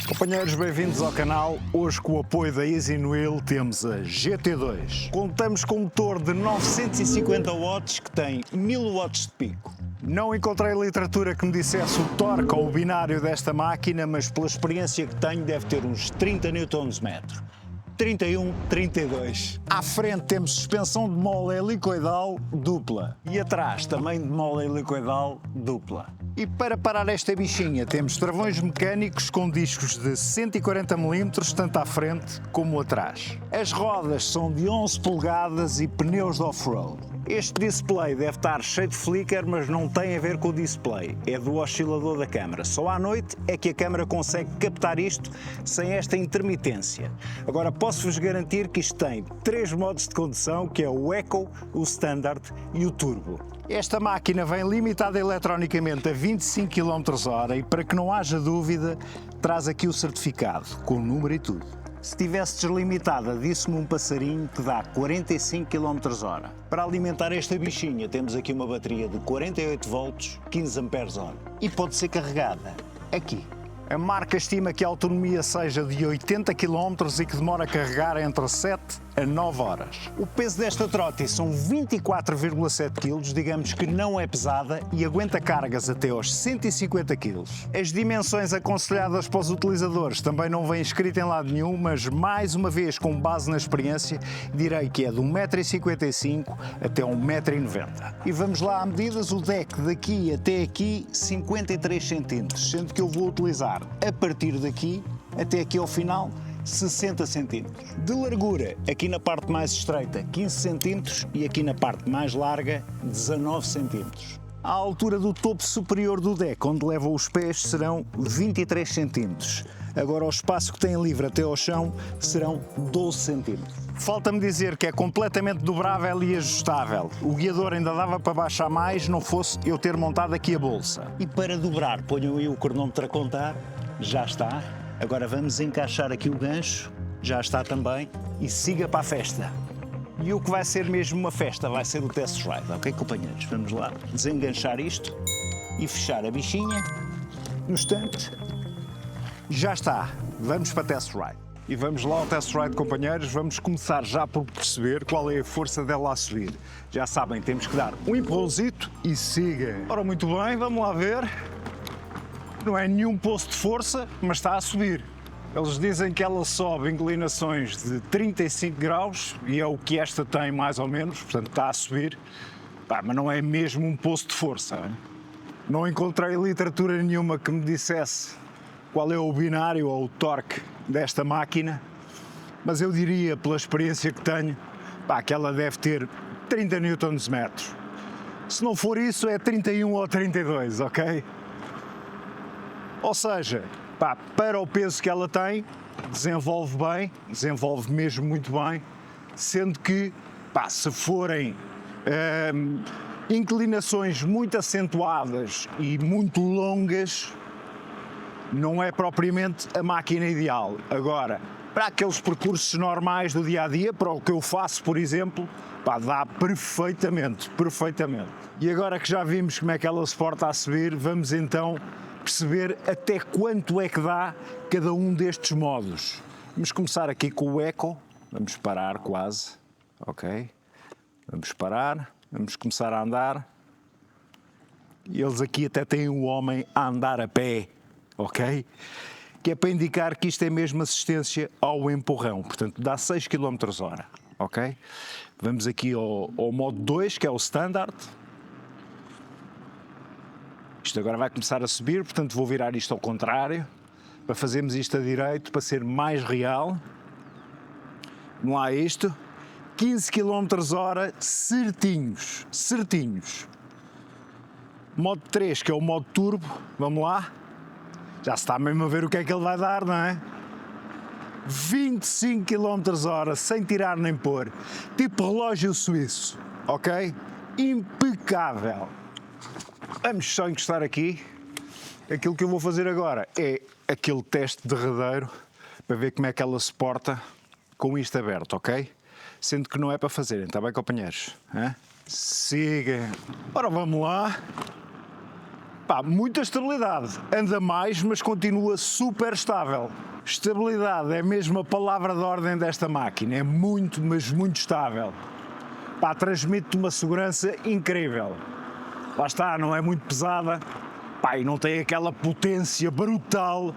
Companheiros, bem-vindos ao canal. Hoje, com o apoio da Easy Wheel, temos a GT2. Contamos com um motor de 950 watts que tem 1000 watts de pico. Não encontrei literatura que me dissesse o torque ou o binário desta máquina, mas pela experiência que tenho deve ter uns 30 Nm. 31, 32. À frente temos suspensão de mola helicoidal dupla e atrás também de mola helicoidal dupla. E para parar esta bichinha temos travões mecânicos com discos de 140 mm tanto à frente como atrás. As rodas são de 11 polegadas e pneus de off-road. Este display deve estar cheio de flicker, mas não tem a ver com o display, é do oscilador da câmara. Só à noite é que a câmara consegue captar isto sem esta intermitência. Agora posso-vos garantir que isto tem 3 modos de condução, que é o Eco, o Standard e o Turbo. Esta máquina vem limitada eletronicamente a 25 km/h e, para que não haja dúvida, traz aqui o certificado, com o número e tudo. Se tivesse deslimitada, disse-me um passarinho que dá 45 km/h. Para alimentar esta bichinha temos aqui uma bateria de 48 volts, 15 Ah. E pode ser carregada aqui. A marca estima que a autonomia seja de 80 km e que demora a carregar entre 7 a 9 horas. O peso desta trotti são 24,7 kg, digamos que não é pesada e aguenta cargas até aos 150 kg. As dimensões aconselhadas para os utilizadores também não vêm escritas em lado nenhum, mas mais uma vez, com base na experiência, direi que é de 1,55 m até 1,90 m. E vamos lá a medidas, o deck daqui até aqui 53 cm, sendo que eu vou utilizar a partir daqui até aqui ao final 60 cm. De largura, aqui na parte mais estreita 15 cm e aqui na parte mais larga 19 cm. A altura do topo superior do deck, onde levam os pés, serão 23 cm. Agora o espaço que tem livre até ao chão serão 12 cm. Falta-me dizer que é completamente dobrável e ajustável. O guiador ainda dava para baixar mais, não fosse eu ter montado aqui a bolsa. E para dobrar, ponham aí o cronómetro a contar. Já está. Agora vamos encaixar aqui o gancho. Já está também. E siga para a festa. E o que vai ser mesmo uma festa vai ser o test ride, ok, companheiros? Vamos lá desenganchar isto e fechar a bichinha no estante. Já está. Vamos para test ride. E vamos lá ao test ride, companheiros. Vamos começar já por perceber qual é a força dela a subir. Já sabem, temos que dar um empurrãozito e siga. Ora, muito bem, vamos lá ver. Não é nenhum posto de força, mas está a subir. Eles dizem que ela sobe inclinações de 35 graus e é o que esta tem mais ou menos, portanto está a subir. Mas não é mesmo um posto de força. Hein? Não encontrei literatura nenhuma que me dissesse qual é o binário ou o torque desta máquina, mas eu diria, pela experiência que tenho, que ela deve ter 30 Nm. Se não for isso, é 31 ou 32, ok? Ou seja, para o peso que ela tem, desenvolve bem, desenvolve mesmo muito bem, sendo que, se forem inclinações muito acentuadas e muito longas, não é propriamente a máquina ideal. Agora, para aqueles percursos normais do dia-a-dia, para o que eu faço, por exemplo, dá perfeitamente, perfeitamente. E agora que já vimos como é que ela se porta a subir, vamos então perceber até quanto é que dá cada um destes modos. Vamos começar aqui com o Eco. Vamos parar quase, ok? Vamos parar, vamos começar a andar. E eles aqui até têm um homem a andar a pé, ok? Que é para indicar que isto é mesmo assistência ao empurrão, portanto dá 6 km/h, ok? Vamos aqui ao modo 2, que é o Standard. Isto agora vai começar a subir, portanto vou virar isto ao contrário, para fazermos isto a direito, para ser mais real. Vamos lá a isto. 15 km/h certinhos, certinhos. Modo 3, que é o modo turbo, vamos lá. Já se está mesmo a ver o que é que ele vai dar, não é? 25 km/h, sem tirar nem pôr. Tipo relógio suíço, ok? Impecável. Vamos só encostar aqui. Aquilo que eu vou fazer agora é aquele teste derradeiro para ver como é que ela se porta com isto aberto, ok? Sendo que não é para fazerem, está bem, companheiros? Siga. Ora, vamos lá. Pá, muita estabilidade. Anda mais, mas continua super estável. Estabilidade é mesmo a palavra de ordem desta máquina. É muito, mas muito estável. Pá, transmite-te uma segurança incrível. Lá está, não é muito pesada. Pá, e não tem aquela potência brutal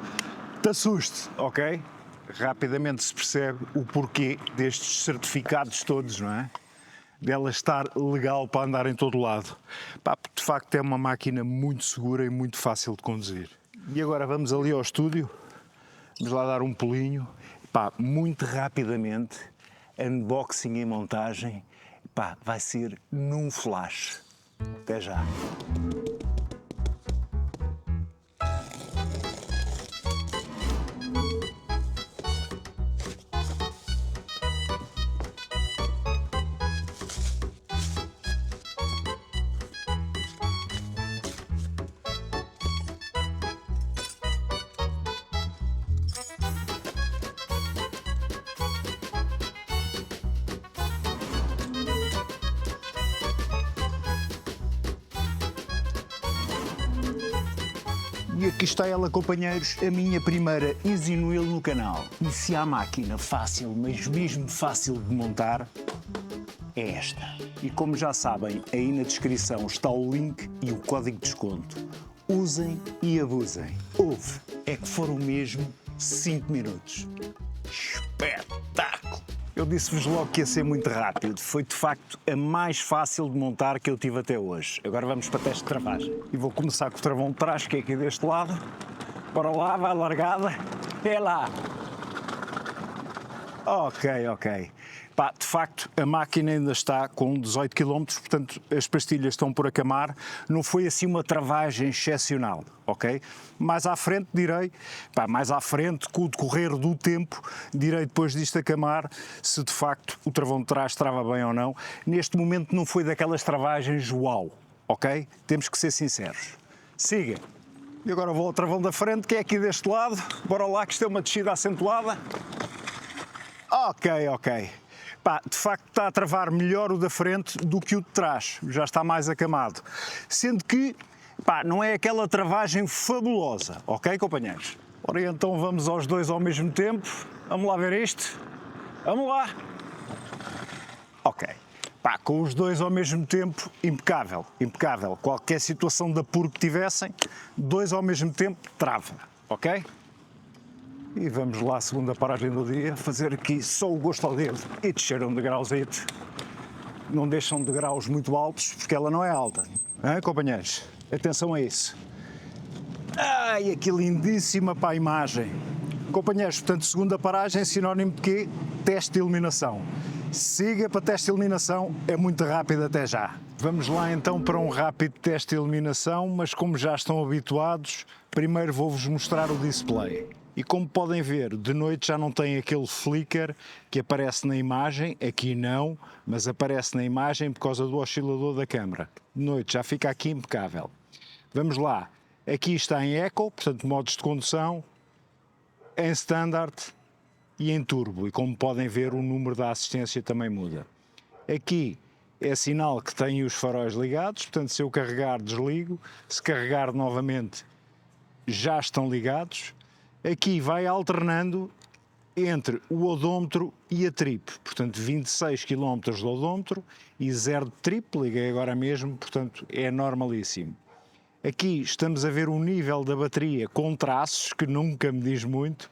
que te assuste, ok? Rapidamente se percebe o porquê destes certificados todos, não é? Dela estar legal para andar em todo lado. Pá, de facto é uma máquina muito segura e muito fácil de conduzir. E agora vamos ali ao estúdio, vamos lá dar um pulinho. Pá, muito rapidamente, unboxing e montagem, pá, vai ser num flash. Até já. E aqui está ela, companheiros, a minha primeira Easy Wheel no canal. E se há máquina fácil, mas mesmo fácil de montar, é esta. E como já sabem, aí na descrição está o link e o código de desconto. Usem e abusem. Houve, é que foram mesmo 5 minutos. Espetáculo! Eu disse-vos logo que ia ser muito rápido. Foi, de facto, a mais fácil de montar que eu tive até hoje. Agora vamos para teste de travagem. E vou começar com o travão de trás, que é aqui deste lado. Bora lá, vai largada. É lá. Ok. Pá, de facto, a máquina ainda está com 18 km, portanto, as pastilhas estão por acamar. Não foi assim uma travagem excepcional, ok? Mais à frente, direi, pá, mais à frente, com o decorrer do tempo, direi depois disto acamar, se de facto o travão de trás trava bem ou não. Neste momento não foi daquelas travagens uau, ok? Temos que ser sinceros. Siga. E agora vou ao travão da frente, que é aqui deste lado. Bora lá, que isto é uma descida acentuada. Ok. Pá, de facto está a travar melhor o da frente do que o de trás, já está mais acamado. Sendo que, pá, não é aquela travagem fabulosa, ok, companheiros? Ora, então vamos aos dois ao mesmo tempo. Vamos lá ver isto. Vamos lá. Ok. Pá, com os dois ao mesmo tempo, impecável. Qualquer situação de apuro que tivessem, dois ao mesmo tempo, trava, ok? E vamos lá, segunda paragem do dia, fazer aqui só o gosto ao dedo e descer um degrauzito. Não deixam degraus muito altos, porque ela não é alta. Hein, companheiros? Atenção a isso. Ai, aqui lindíssima para a imagem. Companheiros, portanto, segunda paragem, sinónimo de quê? Teste de iluminação. Siga para teste de iluminação, é muito rápido até já. Vamos lá então para um rápido teste de iluminação, mas como já estão habituados, primeiro vou-vos mostrar o display. E como podem ver, de noite já não tem aquele flicker que aparece na imagem, aqui não, mas aparece na imagem por causa do oscilador da câmara. De noite já fica aqui impecável. Vamos lá, aqui está em Eco, portanto modos de condução, em Standard e em Turbo. E como podem ver, o número da assistência também muda. Aqui é sinal que tem os faróis ligados, portanto se eu carregar desligo, se carregar novamente já estão ligados. Aqui vai alternando entre o odómetro e a trip, portanto 26 km de odómetro e 0 de trip, liguei agora mesmo, portanto é normalíssimo. Aqui estamos a ver o nível da bateria com traços, que nunca me diz muito.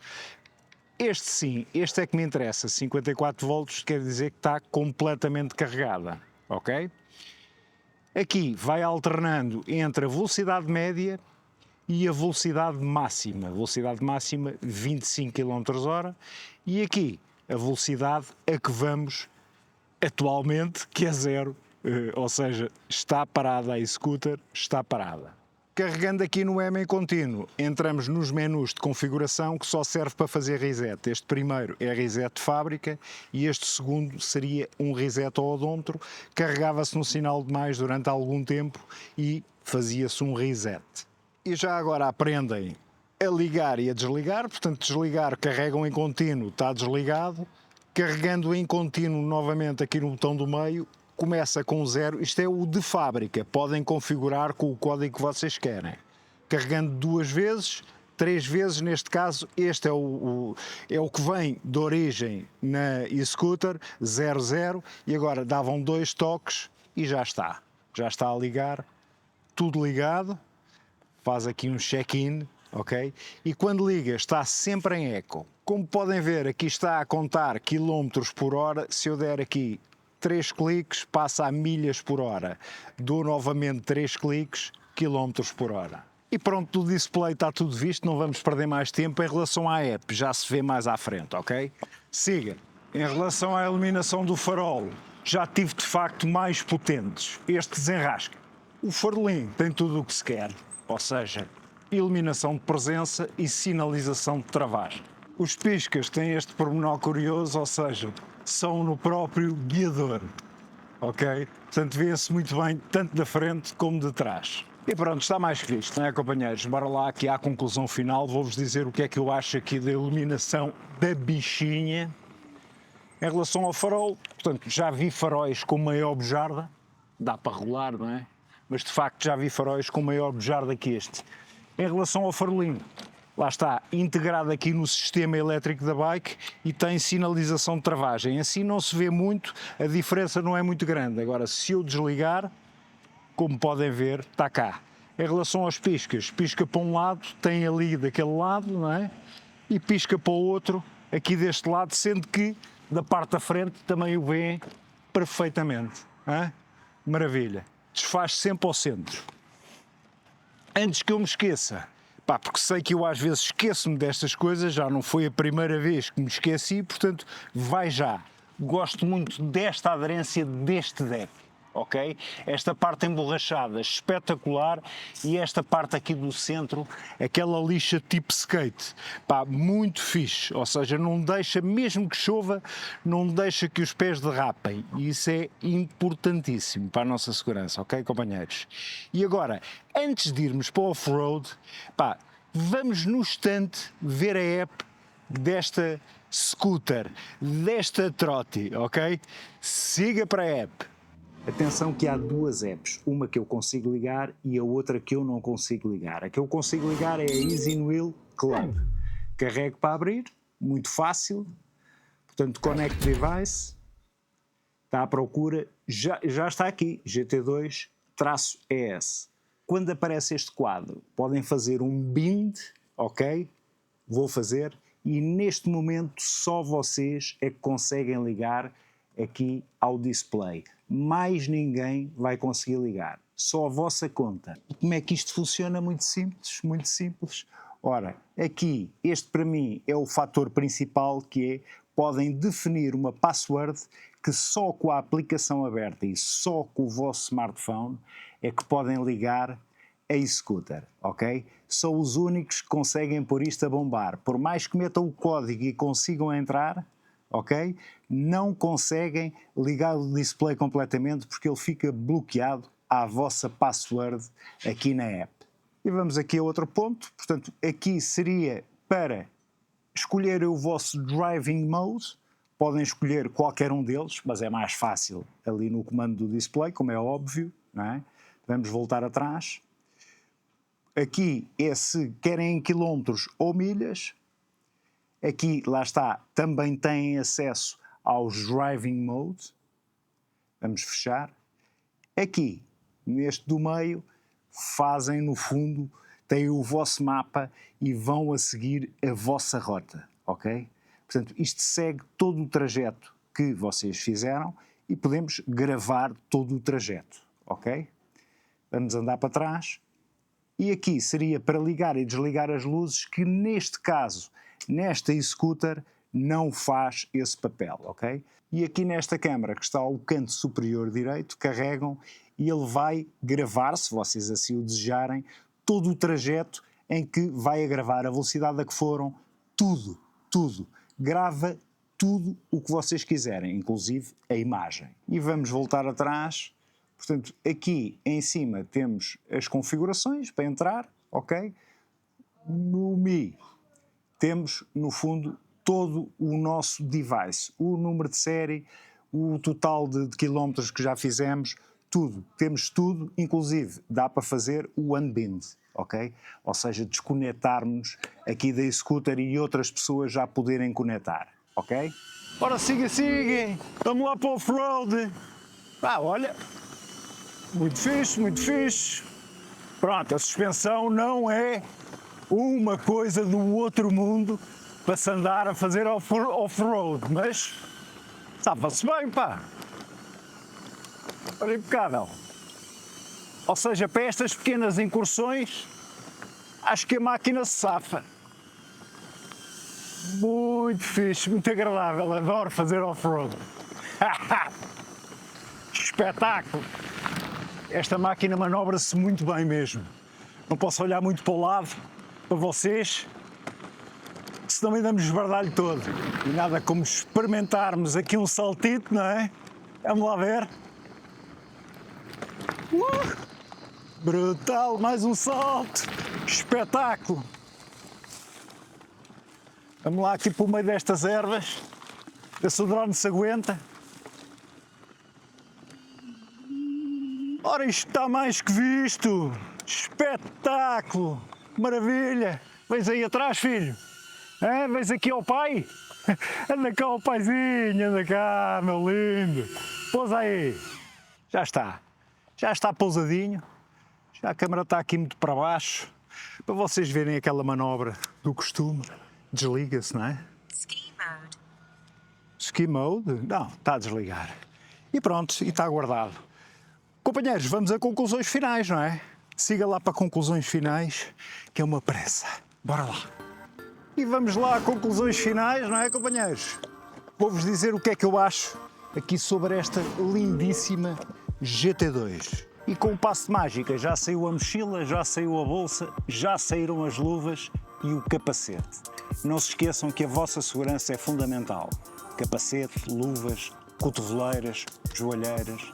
Este sim, este é que me interessa, 54 volts, quer dizer que está completamente carregada, ok? Aqui vai alternando entre a velocidade média e a velocidade máxima 25 km/h, e aqui a velocidade a que vamos atualmente, que é 0, ou seja, está parada a e-scooter, está parada. Carregando aqui no M em contínuo, entramos nos menus de configuração que só serve para fazer reset. Este primeiro é reset de fábrica e este segundo seria um reset ao odómetro, carregava-se no sinal de mais durante algum tempo e fazia-se um reset. E já agora aprendem a ligar e a desligar, portanto desligar, carregam em contínuo, está desligado, carregando em contínuo novamente aqui no botão do meio, começa com 0, isto é o de fábrica, podem configurar com o código que vocês querem. carregando 2 vezes, 3 vezes, neste caso, este é o que vem de origem na e-scooter 00 e agora davam 2 toques e já está a ligar, tudo ligado, faz aqui um check-in, ok? E quando liga está sempre em eco. Como podem ver, aqui está a contar quilómetros por hora, se eu der aqui 3 cliques, passa a milhas por hora, dou novamente 3 cliques, quilómetros por hora. E pronto, o display está tudo visto, não vamos perder mais tempo. Em relação à app, já se vê mais à frente, ok? Siga. Em relação à iluminação do farol, já tive de facto mais potentes. Este desenrasca. O farolinho tem tudo o que se quer, ou seja, iluminação de presença e sinalização de travagem. Os piscas têm este pormenor curioso, ou seja, são no próprio guiador, ok? Portanto, vê-se muito bem tanto da frente como de trás. E pronto, está mais que visto, não é, companheiros? Bora lá aqui à conclusão final, vou-vos dizer o que é que eu acho aqui da iluminação da bichinha. Em relação ao farol, portanto, já vi faróis com maior bujarda, dá para rolar, não é? Mas de facto já vi faróis com maior bujarda que este. Em relação ao farolinho, lá está, integrado aqui no sistema elétrico da bike e tem sinalização de travagem. Assim não se vê muito, a diferença não é muito grande. Agora, se eu desligar, como podem ver, está cá. Em relação aos piscas, pisca para um lado, tem ali daquele lado, não é? E pisca para o outro, aqui deste lado, sendo que da parte da frente também o vêem perfeitamente. Hein? Maravilha. Desfaz sempre ao centro. Antes que eu me esqueça, pá, porque sei que eu às vezes esqueço-me destas coisas, já não foi a primeira vez que me esqueci, portanto, vai já. Gosto muito desta aderência deste deck. Ok? Esta parte emborrachada, espetacular, e esta parte aqui do centro, aquela lixa tipo skate, pá, muito fixe, ou seja, não deixa, mesmo que chova, não deixa que os pés derrapem, e isso é importantíssimo para a nossa segurança, ok, companheiros? E agora, antes de irmos para o off-road, pá, vamos no instante ver a app desta scooter, desta trote, ok? Siga para a app. Atenção que há 2 apps, uma que eu consigo ligar e a outra que eu não consigo ligar. A que eu consigo ligar é a EasyWheel Club. Carrego para abrir, muito fácil, portanto Connect Device, está à procura, já está aqui, GT2-ES. Quando aparece este quadro, podem fazer um bind, ok? Vou fazer, e neste momento só vocês é que conseguem ligar aqui ao display. Mais ninguém vai conseguir ligar, só a vossa conta. E como é que isto funciona? Muito simples, muito simples. Ora, aqui, este para mim é o fator principal, que é, podem definir uma password que só com a aplicação aberta e só com o vosso smartphone é que podem ligar a e-scooter, ok? São os únicos que conseguem pôr isto a bombar. Por mais que metam o código e consigam entrar, ok? Não conseguem ligar o display completamente porque ele fica bloqueado à vossa password aqui na app. E vamos aqui a outro ponto, portanto, aqui seria para escolher o vosso driving mode, podem escolher qualquer um deles, mas é mais fácil ali no comando do display, como é óbvio, não é? Vamos voltar atrás. Aqui é se querem em quilómetros ou milhas. Aqui, lá está, também têm acesso aos driving modes. Vamos fechar. Aqui, neste do meio, fazem no fundo, têm o vosso mapa e vão a seguir a vossa rota, ok? Portanto, isto segue todo o trajeto que vocês fizeram e podemos gravar todo o trajeto, ok? Vamos andar para trás. E aqui seria para ligar e desligar as luzes, que neste caso, nesta e-scooter, não faz esse papel, ok? E aqui nesta câmara que está ao canto superior direito, carregam e ele vai gravar, se vocês assim o desejarem, todo o trajeto em que vai a gravar a velocidade a que foram, tudo. Grava tudo o que vocês quiserem, inclusive a imagem. E vamos voltar atrás. Portanto, aqui em cima temos as configurações para entrar, ok? No Mi temos, no fundo, todo o nosso device, o número de série, o total de quilómetros que já fizemos, tudo. Temos tudo, inclusive dá para fazer o unbind, ok? Ou seja, desconectarmos aqui da e-scooter e outras pessoas já poderem conectar, ok? Ora, siga, vamos lá para o off-road. Olha, muito fixe, muito fixe. Pronto, a suspensão não é uma coisa do outro mundo para se andar a fazer off-road, mas safa-se bem, pá. Olha, impecável. Ou seja, para estas pequenas incursões, acho que a máquina se safa. Muito fixe, muito agradável, adoro fazer off-road. Espetáculo! Esta máquina manobra-se muito bem mesmo. Não posso olhar muito para o lado, para vocês, senão ainda me esbardalho todo. E nada como experimentarmos aqui um saltito, não é? Vamos lá ver. Brutal, mais um salto! Espetáculo! Vamos lá aqui para o meio destas ervas, ver se o drone se aguenta. Ora, isto está mais que visto! Espetáculo! Maravilha! Vens aí atrás, filho? Vens aqui ao pai? Anda cá ao paizinho, anda cá, meu lindo! Pousa aí! Já está pousadinho. Já a câmara está aqui muito para baixo, para vocês verem aquela manobra do costume. Desliga-se, não é? Ski mode. Ski mode? Não, está a desligar. E pronto, e está guardado. Companheiros, vamos a conclusões finais, não é? Siga lá para conclusões finais, que é uma pressa. Bora lá. E vamos lá a conclusões finais, não é, companheiros? Vou-vos dizer o que é que eu acho aqui sobre esta lindíssima GT2. E com o passo de mágica já saiu a mochila, já saiu a bolsa, já saíram as luvas e o capacete. Não se esqueçam que a vossa segurança é fundamental. Capacete, luvas, cotoveleiras, joalheiras,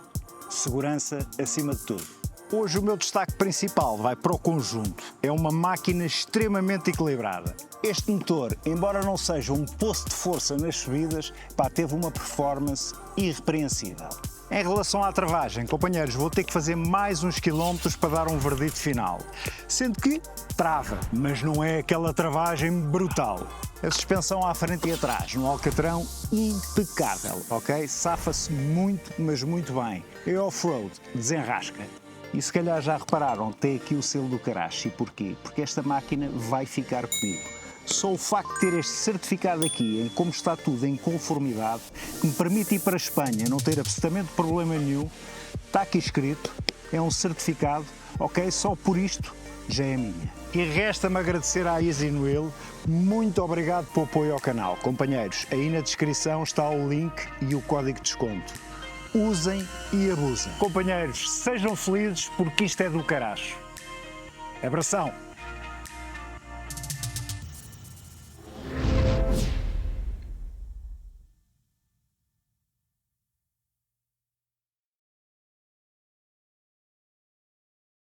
segurança acima de tudo. Hoje o meu destaque principal vai para o conjunto. É uma máquina extremamente equilibrada. Este motor, embora não seja um poço de força nas subidas, teve uma performance irrepreensível. Em relação à travagem, companheiros, vou ter que fazer mais uns quilómetros para dar um verdito final. Sendo que trava, mas não é aquela travagem brutal. A suspensão à frente e atrás, no alcatrão, impecável, ok? Safa-se muito, mas muito bem. É off-road, desenrasca. E se calhar já repararam, tem aqui o selo do Karachi. Porquê? Porque esta máquina vai ficar comigo. Só o facto de ter este certificado aqui, em como está tudo em conformidade, que me permite ir para a Espanha, não ter absolutamente problema nenhum, está aqui escrito, é um certificado, ok? Só por isto já é minha. E resta-me agradecer à EasyWheel, muito obrigado pelo apoio ao canal. Companheiros, aí na descrição está o link e o código de desconto. Usem e abusem. Companheiros, sejam felizes porque isto é do caraço. Abração!